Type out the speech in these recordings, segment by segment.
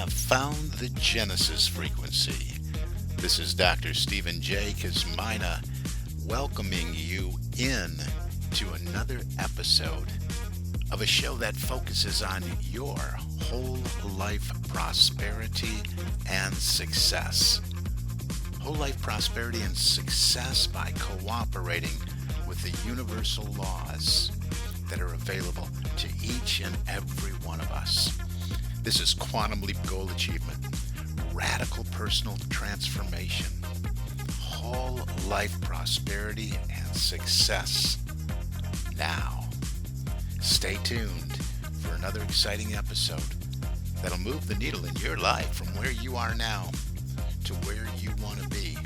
have found the Genesis frequency. This is Dr. Stephen J. Kazmina welcoming you in to another episode of a show that focuses on your whole life prosperity and success. Whole life prosperity and success by cooperating with the universal laws that are available to each and every one of us. This is Quantum Leap Goal Achievement, radical personal transformation, whole life prosperity and success. Now, stay tuned for another exciting episode that'll move the needle in your life from where you are now to where you want to be.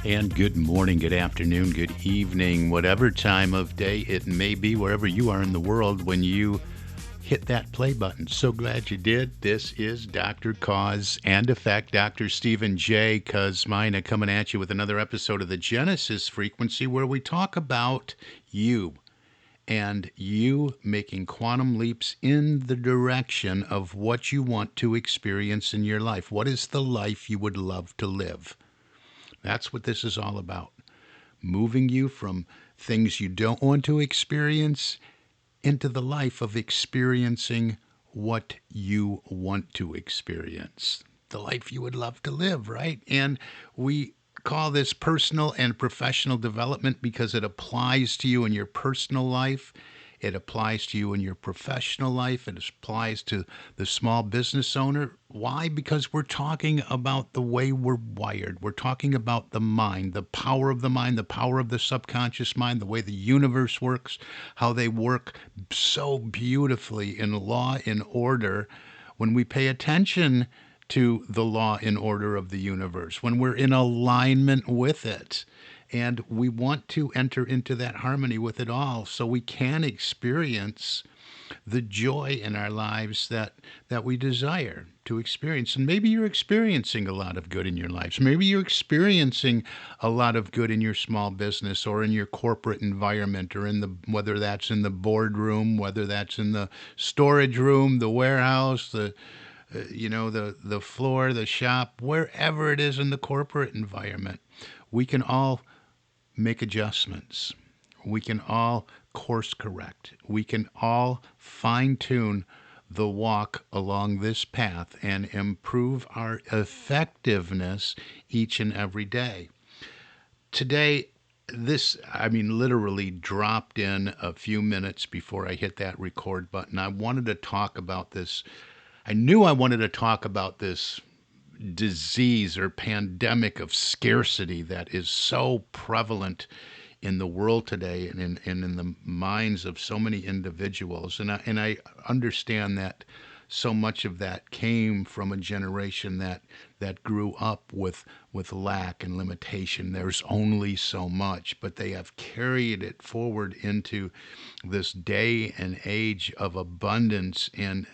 And good morning, good afternoon, good evening, whatever time of day it may be, wherever you are in the world when you hit that play button. So glad you did. This is Dr. Cause and Effect, Dr. Stephen J. Kazmina, coming at you with another episode of the Genesis frequency, where we talk about you and you making quantum leaps in the direction of what you want to experience in your life. What is the life you would love to live? That's what this is all about. Moving you from things you don't want to experience into the life of experiencing what you want to experience. The life you would love to live, right? And we call this personal and professional development because it applies to you in your personal life. It applies to you in your professional life. It applies to the small business owner. Why? Because we're talking about the way we're wired. We're talking about the mind, the power of the subconscious mind, the way the universe works, how they work so beautifully in law and order when we pay attention to the law and order of the universe, when we're in alignment with it. And we want to enter into that harmony with it all so we can experience the joy in our lives that we desire to experience. And maybe you're experiencing a lot of good in your lives. Maybe you're experiencing a lot of good in your small business or in your corporate environment, or whether that's in the boardroom, whether that's in the storage room, the warehouse, the floor, the shop, wherever it is in the corporate environment. We can all make adjustments. We can all course correct. We can all fine tune the walk along this path and improve our effectiveness each and every day. Today, literally dropped in a few minutes before I hit that record button. I wanted to talk about this. I knew I wanted to talk about this disease or pandemic of scarcity that is so prevalent in the world today and in the minds of so many individuals. And I understand that so much of that came from a generation that grew up with lack and limitation. There's only so much, but they have carried it forward into this day and age of abundance and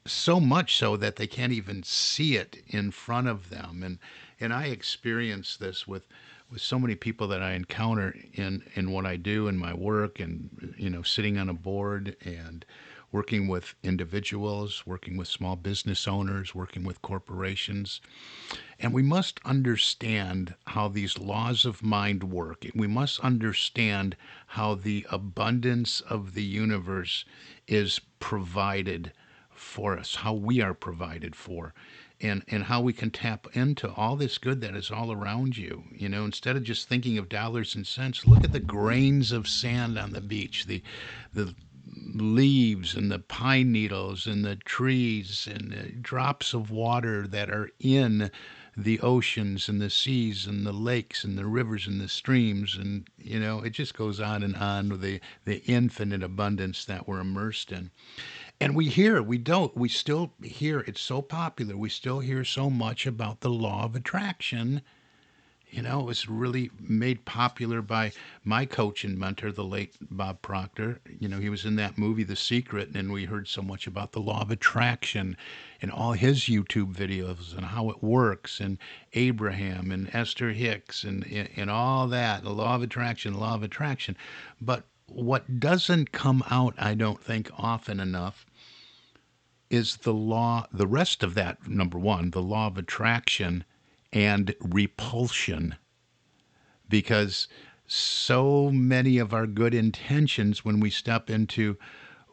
so much so that they can't even see it in front of them. And I experience this with so many people that I encounter in what I do in my work, and sitting on a board and working with individuals, working with small business owners, working with corporations. And we must understand how these laws of mind work. We must understand how the abundance of the universe is provided for us, how we are provided for, and how we can tap into all this good that is all around you. Instead of just thinking of dollars and cents, look at the grains of sand on the beach, the leaves and the pine needles and the trees and the drops of water that are in the oceans and the seas and the lakes and the rivers and the streams. And, it just goes on with the infinite abundance that we're immersed in. And we still hear, it's so popular, we still hear so much about the law of attraction. It was really made popular by my coach and mentor, the late Bob Proctor. He was in that movie, The Secret, and we heard so much about the law of attraction in all his YouTube videos and how it works, and Abraham and Esther Hicks and all that, the law of attraction. But what doesn't come out, I don't think, often enough, is the rest of that, number one, the law of attraction and repulsion. Because so many of our good intentions, when we step into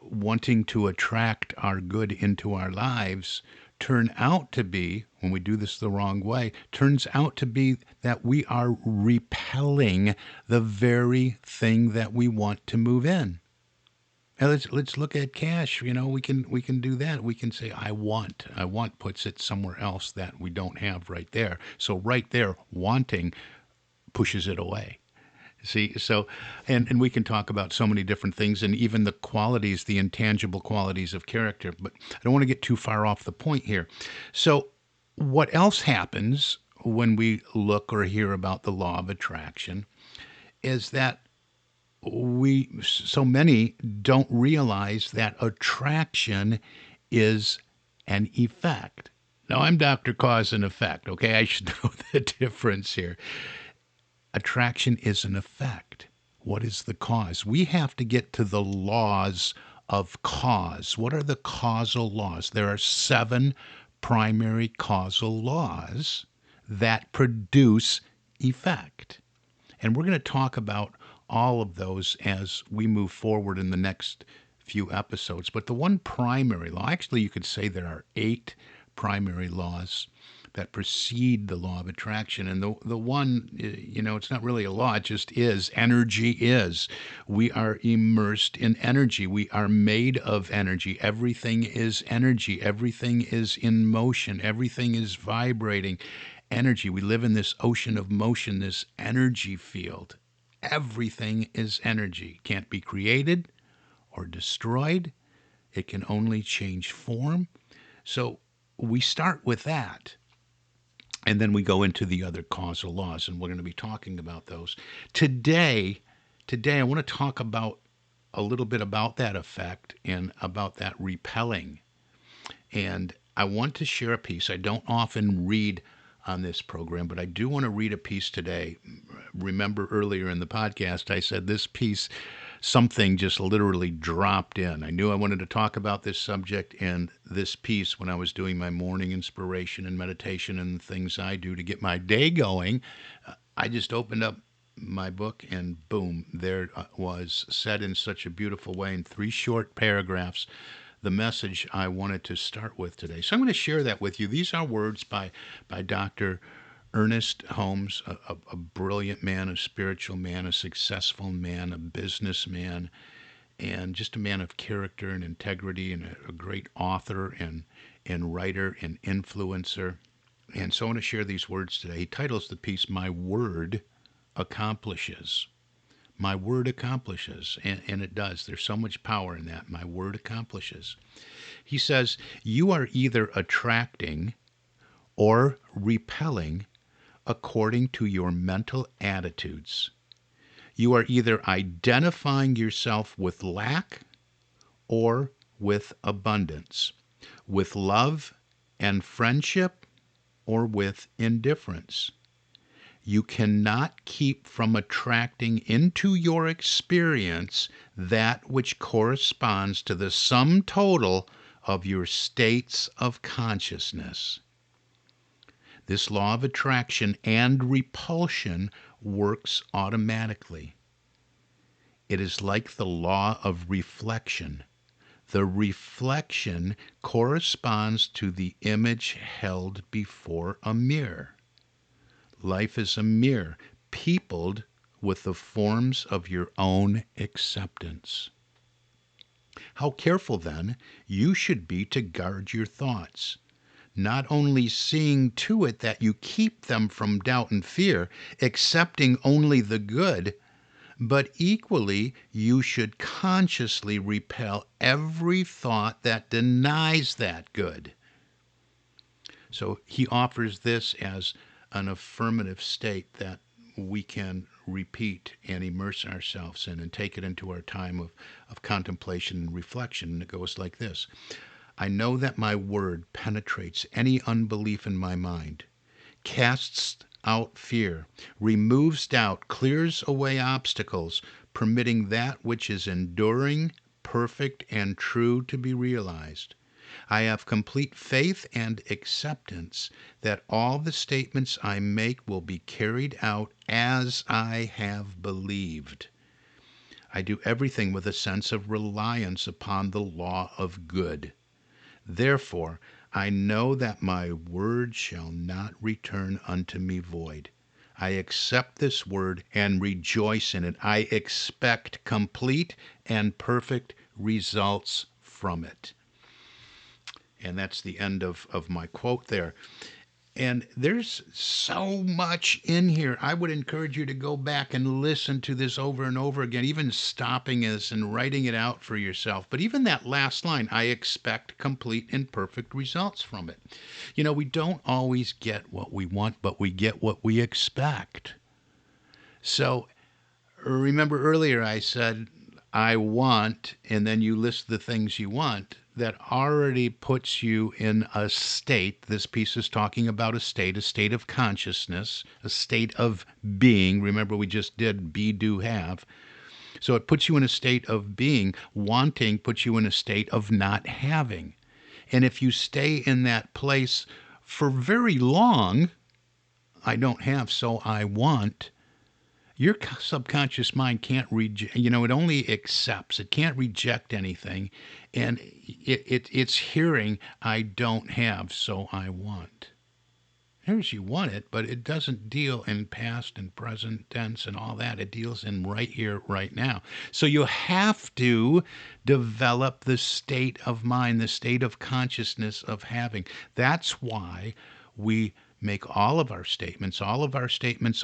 wanting to attract our good into our lives, turn out to be, when we do this the wrong way, turns out to be that we are repelling the very thing that we want to move in. Now let's look at cash. We can do that. We can say I want puts it somewhere else that we don't have right there. So right there, wanting pushes it away. See, so, and we can talk about so many different things and even the qualities, the intangible qualities of character, but I don't want to get too far off the point here. So, what else happens when we look or hear about the law of attraction is that so many don't realize that attraction is an effect. Now, I'm Dr. Cause and Effect, okay? I should know the difference here. Attraction is an effect. What is the cause? We have to get to the laws of cause. What are the causal laws? There are 7 primary causal laws that produce effect. And we're going to talk about all of those as we move forward in the next few episodes. But the one primary law, actually, you could say there are 8 primary laws that precede the law of attraction. And the one, it's not really a law, it just is. Energy is. We are immersed in energy. We are made of energy. Everything is energy. Everything is in motion. Everything is vibrating. Energy. We live in this ocean of motion, this energy field. Everything is energy. Can't be created or destroyed. It can only change form. So we start with that. And then we go into the other causal laws, and we're going to be talking about those. Today, I want to talk about a little bit about that effect and about that repelling. And I want to share a piece. I don't often read on this program, but I do want to read a piece today. Remember earlier in the podcast, I said this piece, something just literally dropped in. I knew I wanted to talk about this subject and this piece when I was doing my morning inspiration and meditation and things I do to get my day going. I just opened up my book and boom, there it was, said in such a beautiful way in 3 short paragraphs, the message I wanted to start with today. So I'm going to share that with you. These are words by Dr. Ernest Holmes, a brilliant man, a spiritual man, a successful man, a businessman, and just a man of character and integrity, and a great author and writer and influencer. And so I want to share these words today. He titles the piece, My Word Accomplishes. My word accomplishes, and it does. There's so much power in that. My word accomplishes. He says, you are either attracting or repelling according to your mental attitudes. You are either identifying yourself with lack or with abundance, with love and friendship or with indifference. You cannot keep from attracting into your experience that which corresponds to the sum total of your states of consciousness. This law of attraction and repulsion works automatically. It is like the law of reflection. The reflection corresponds to the image held before a mirror. Life is a mirror, peopled with the forms of your own acceptance. How careful, then, you should be to guard your thoughts, not only seeing to it that you keep them from doubt and fear, accepting only the good, but equally you should consciously repel every thought that denies that good. So he offers this as an affirmative state that we can repeat and immerse ourselves in and take it into our time of contemplation and reflection. And it goes like this. I know that my word penetrates any unbelief in my mind, casts out fear, removes doubt, clears away obstacles, permitting that which is enduring, perfect, and true to be realized. I have complete faith and acceptance that all the statements I make will be carried out as I have believed. I do everything with a sense of reliance upon the law of good. Therefore, I know that my word shall not return unto me void. I accept this word and rejoice in it. I expect complete and perfect results from it. And that's the end of my quote there. And there's so much in here. I would encourage you to go back and listen to this over and over again, even stopping this and writing it out for yourself. But even that last line, I expect complete and perfect results from it. We don't always get what we want, but we get what we expect. So remember earlier I said, I want, and then you list the things you want. That already puts you in a state. This piece is talking about a state of consciousness, a state of being. Remember, we just did be, do, have. So it puts you in a state of being. Wanting puts you in a state of not having. And if you stay in that place for very long, I don't have, so I want, your subconscious mind can't reject, it only accepts. It can't reject anything. And it's hearing, I don't have, so I want. Here's you want it, but it doesn't deal in past and present tense and all that. It deals in right here, right now. So you have to develop the state of mind, the state of consciousness of having. That's why we make all of our statements,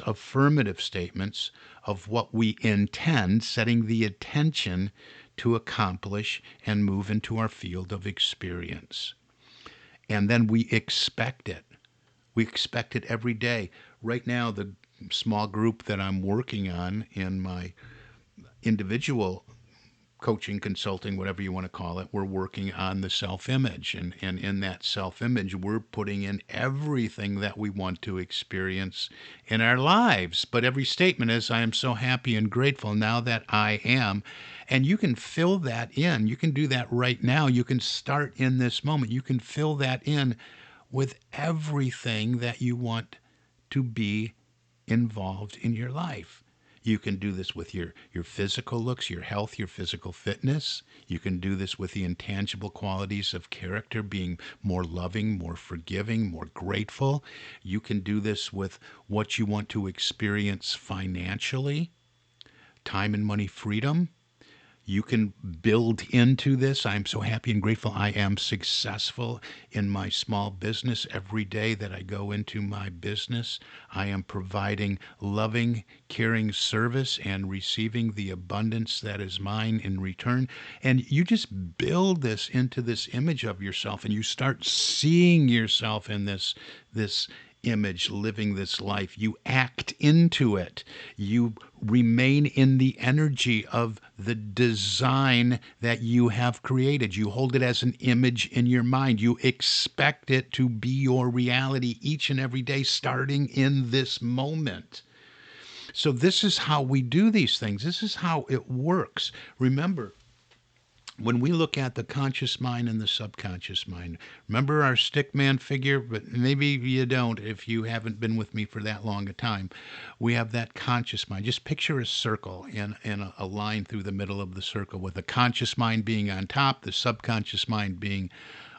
affirmative statements of what we intend, setting the attention to accomplish and move into our field of experience. And then we expect it. We expect it every day. Right now, the small group that I'm working on in my individual coaching, consulting, whatever you want to call it, we're working on the self-image. And in that self-image, we're putting in everything that we want to experience in our lives. But every statement is, I am so happy and grateful now that I am. And you can fill that in. You can do that right now. You can start in this moment. You can fill that in with everything that you want to be involved in your life. You can do this with your physical looks, your health, your physical fitness. You can do this with the intangible qualities of character, being more loving, more forgiving, more grateful. You can do this with what you want to experience financially, time and money freedom. You can build into this. I'm so happy and grateful I am successful in my small business. Every day that I go into my business, I am providing loving, caring service and receiving the abundance that is mine in return. And you just build this into this image of yourself, and you start seeing yourself in this image, living this life. You act into it. You remain in the energy of the design that you have created. You hold it as an image in your mind. You expect it to be your reality each and every day, starting in this moment. So this is how we do these things. This is how it works. Remember, when we look at the conscious mind and the subconscious mind, remember our stickman figure, but maybe you don't if you haven't been with me for that long a time. We have that conscious mind. Just picture a circle and a line through the middle of the circle, with the conscious mind being on top, the subconscious mind being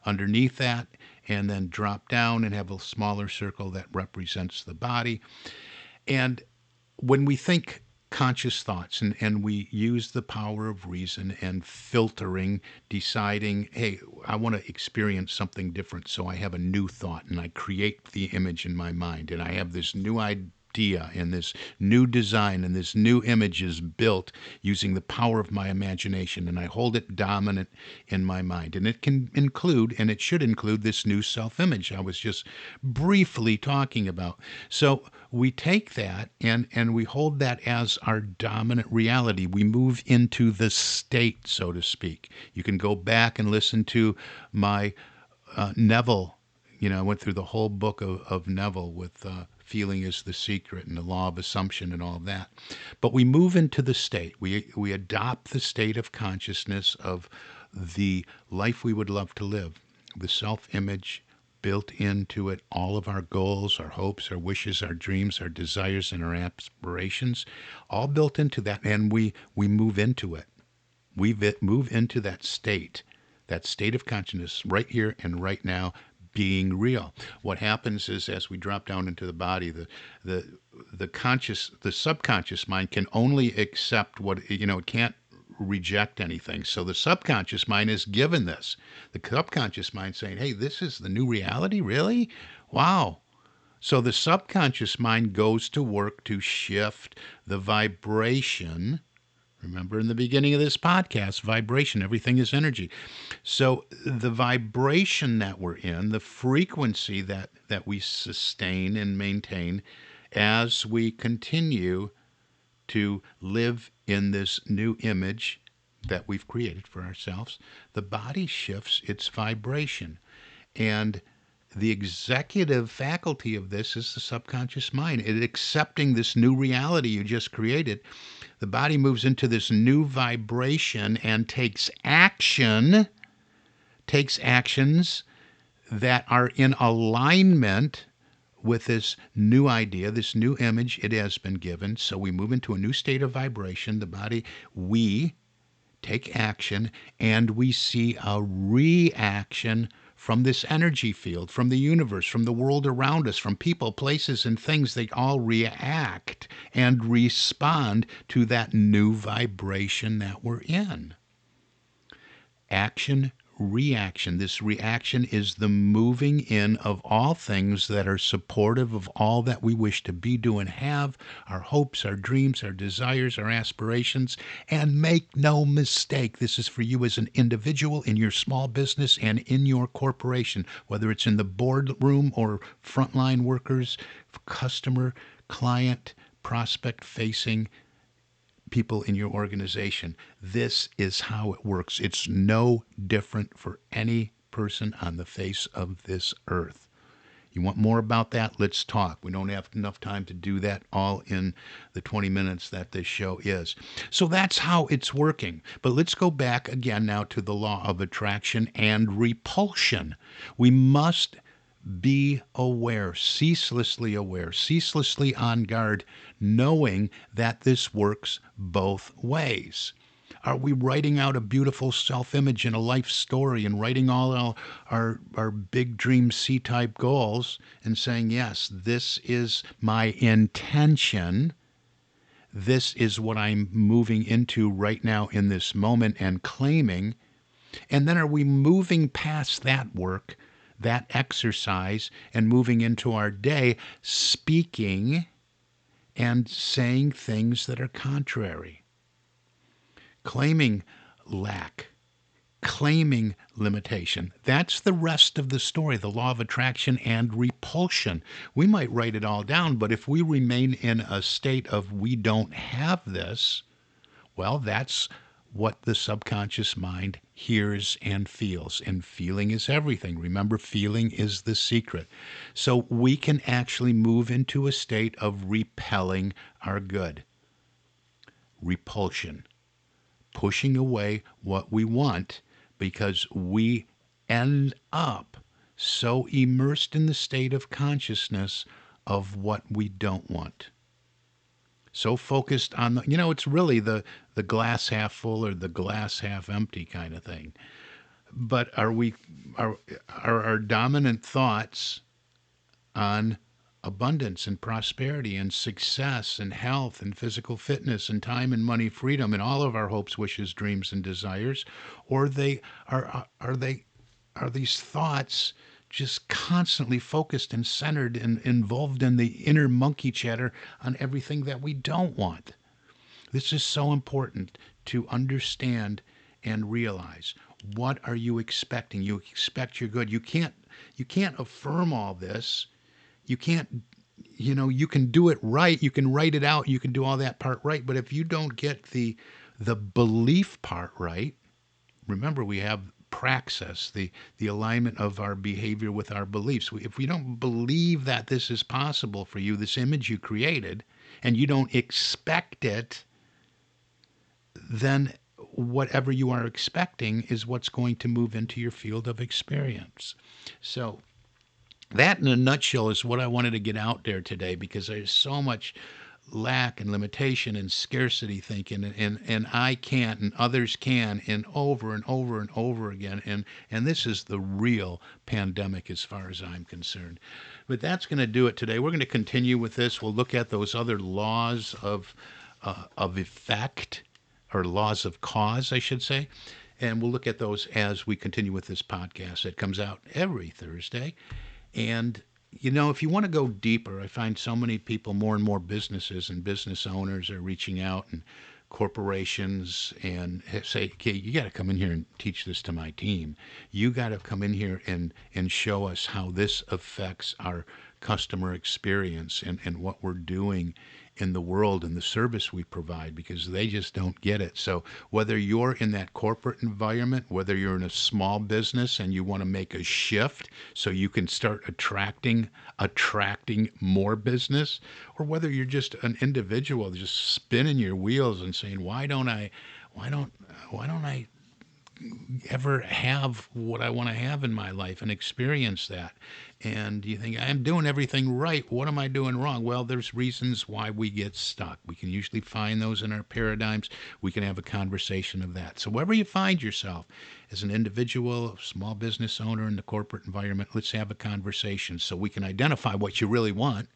underneath that, and then drop down and have a smaller circle that represents the body. And when we think conscious thoughts and we use the power of reason and filtering, deciding, hey, I want to experience something different, so I have a new thought and I create the image in my mind, and I have this new idea and this new design, and this new image is built using the power of my imagination, and I hold it dominant in my mind. And it can include, and it should include, this new self-image I was just briefly talking about. So we take that and we hold that as our dominant reality. We move into the state, so to speak. You can go back and listen to my Neville. I went through the whole book of Neville with Feeling is the Secret and the Law of Assumption and all of that. But we move into the state. We adopt the state of consciousness of the life we would love to live. the self-image built into it, all of our goals, our hopes, our wishes, our dreams, our desires, and our aspirations, all built into that, and we move into it. Move into that state of consciousness right here and right now, being real. What happens is, as we drop down into the body, the subconscious mind can only accept what, it can't reject anything. So the subconscious mind is given this. The subconscious mind saying, hey, this is the new reality? Really? Wow. So the subconscious mind goes to work to shift the vibration. Remember in the beginning of this podcast, vibration, everything is energy. So the vibration that we're in, the frequency that we sustain and maintain as we continue to live in this new image that we've created for ourselves, the body shifts its vibration. And the executive faculty of this is the subconscious mind. It accepting this new reality you just created. The body moves into this new vibration and takes actions that are in alignment with this new idea, this new image it has been given. So we move into a new state of vibration. The body, we take action, and we see a reaction from this energy field, from the universe, from the world around us, from people, places, and things. They all react and respond to that new vibration that we're in. Action, reaction. This reaction is the moving in of all things that are supportive of all that we wish to be, do, and have, our hopes, our dreams, our desires, our aspirations. And make no mistake, this is for you as an individual, in your small business, and in your corporation, whether it's in the boardroom or frontline workers, customer, client, prospect facing people in your organization. This is how it works. It's no different for any person on the face of this earth. You want more about that? Let's talk. We don't have enough time to do that all in the 20 minutes that this show is. So that's how it's working. But let's go back again now to the law of attraction and repulsion. We must be aware, ceaselessly on guard, knowing that this works both ways. Are we writing out a beautiful self-image and a life story and writing all our big dream C-type goals and saying, yes, this is my intention. This is what I'm moving into right now in this moment and claiming. And then are we moving past that work, that exercise, and moving into our day, speaking and saying things that are contrary, claiming lack, claiming limitation? That's the rest of the story, the law of attraction and repulsion. We might write it all down, but if we remain in a state of we don't have this, well, that's what the subconscious mind hears and feels. And feeling is everything. Remember, feeling is the secret. So we can actually move into a state of repelling our good. Repulsion. Pushing away what we want because we end up so immersed in the state of consciousness of what we don't want. So focused on it's really the glass half full or the glass half empty kind of thing. But are our dominant thoughts on abundance and prosperity and success and health and physical fitness and time and money, freedom, and all of our hopes, wishes, dreams, and desires, or are these thoughts just constantly focused and centered and involved in the inner monkey chatter on everything that we don't want? This is so important to understand and realize. What are you expecting? You expect your good. You can't affirm all this. You can't, you can do it right. You can write it out. You can do all that part right. But if you don't get the belief part right, remember we have praxis, the alignment of our behavior with our beliefs. If we don't believe that this is possible for you, this image you created, and you don't expect it, then whatever you are expecting is what's going to move into your field of experience. So that in a nutshell is what I wanted to get out there today, because there's so much lack and limitation and scarcity thinking, and I can't and others can, and over and over and over again, and this is the real pandemic as far as I'm concerned. But that's going to do it today. We're going to continue with this. We'll look at those other laws of effect, or laws of cause, I should say, and we'll look at those as we continue with this podcast that comes out every Thursday. And if you want to go deeper, I find so many people, more and more businesses and business owners are reaching out, and corporations, and say, okay, you got to come in here and teach this to my team. You got to come in here and show us how this affects our customer experience and what we're doing in the world and the service we provide, because they just don't get it. So whether you're in that corporate environment, whether you're in a small business and you want to make a shift so you can start attracting more business, or whether you're just an individual just spinning your wheels and saying, why don't I ever have what I want to have in my life and experience that? And you think, I'm doing everything right. What am I doing wrong? Well, there's reasons why we get stuck. We can usually find those in our paradigms. We can have a conversation of that. So wherever you find yourself, as an individual, small business owner, in the corporate environment, let's have a conversation so we can identify what you really want,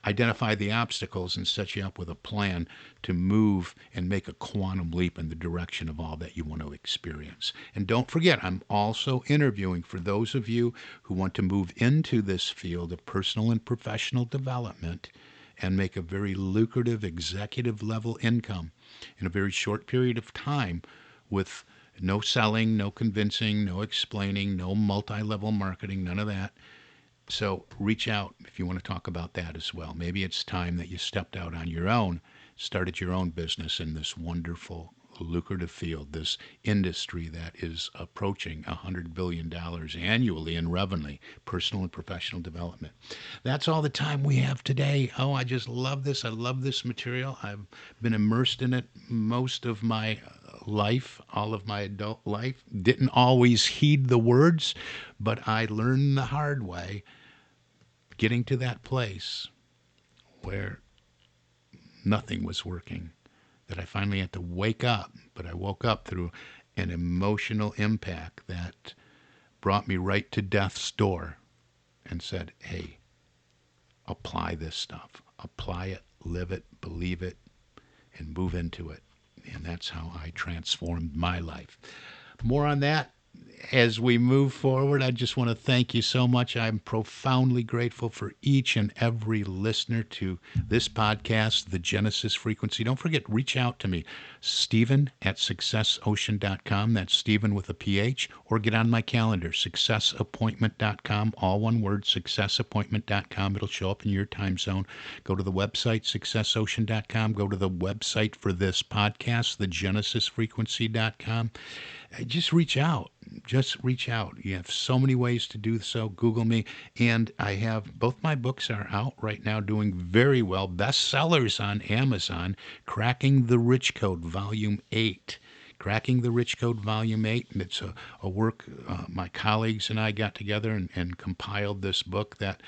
identify the obstacles, and set you up with a plan to move and make a quantum leap in the direction of all that you want to experience. And don't forget, I'm also interviewing for those of you who want to move into this field of personal and professional development and make a very lucrative executive level income in a very short period of time, with no selling, no convincing, no explaining, no multi-level marketing, none of that. So reach out if you want to talk about that as well. Maybe it's time that you stepped out on your own, started your own business in this wonderful, lucrative field, this industry that is approaching $100 billion annually in revenue, personal and professional development. That's all the time we have today. Oh, I just love this. I love this material. I've been immersed in it most of my life, all of my adult life. Didn't always heed the words, but I learned the hard way, getting to that place where nothing was working, that I finally had to wake up. But I woke up through an emotional impact that brought me right to death's door and said, hey, apply this stuff. Apply it, live it, believe it, and move into it. And that's how I transformed my life. More on that as we move forward. I just want to thank you so much. I'm profoundly grateful for each and every listener to this podcast, The Genesis Frequency. Don't forget, reach out to me, Stephen@successocean.com. That's Stephen with a PH. Or get on my calendar, successappointment.com, all one word, successappointment.com. It'll show up in your time zone. Go to the website, successocean.com. Go to the website for this podcast, thegenesisfrequency.com. Just reach out. Just reach out. You have so many ways to do so. Google me. And I have, both my books are out right now, doing very well. Bestsellers on Amazon. Cracking the Rich Code, Volume 8. Cracking the Rich Code, Volume 8. And it's a work my colleagues and I got together and compiled this book that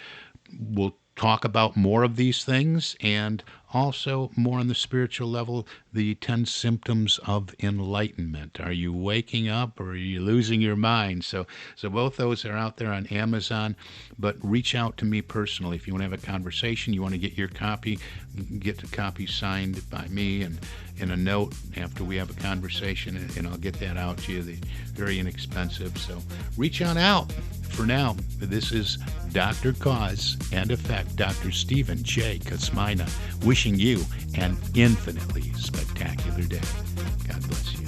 will talk about more of these things, and also more on the spiritual level, the 10 symptoms of enlightenment. Are you waking up, or are you losing your mind? So both those are out there on Amazon, but reach out to me personally. If you want to have a conversation, you want to get your copy, get the copy signed by me and in a note after we have a conversation, and I'll get that out to you. They're very inexpensive, so reach on out. For now, this is Dr. Cause and Effect, Dr. Stephen J. Kosmina, wishing you an infinitely spectacular day. God bless you.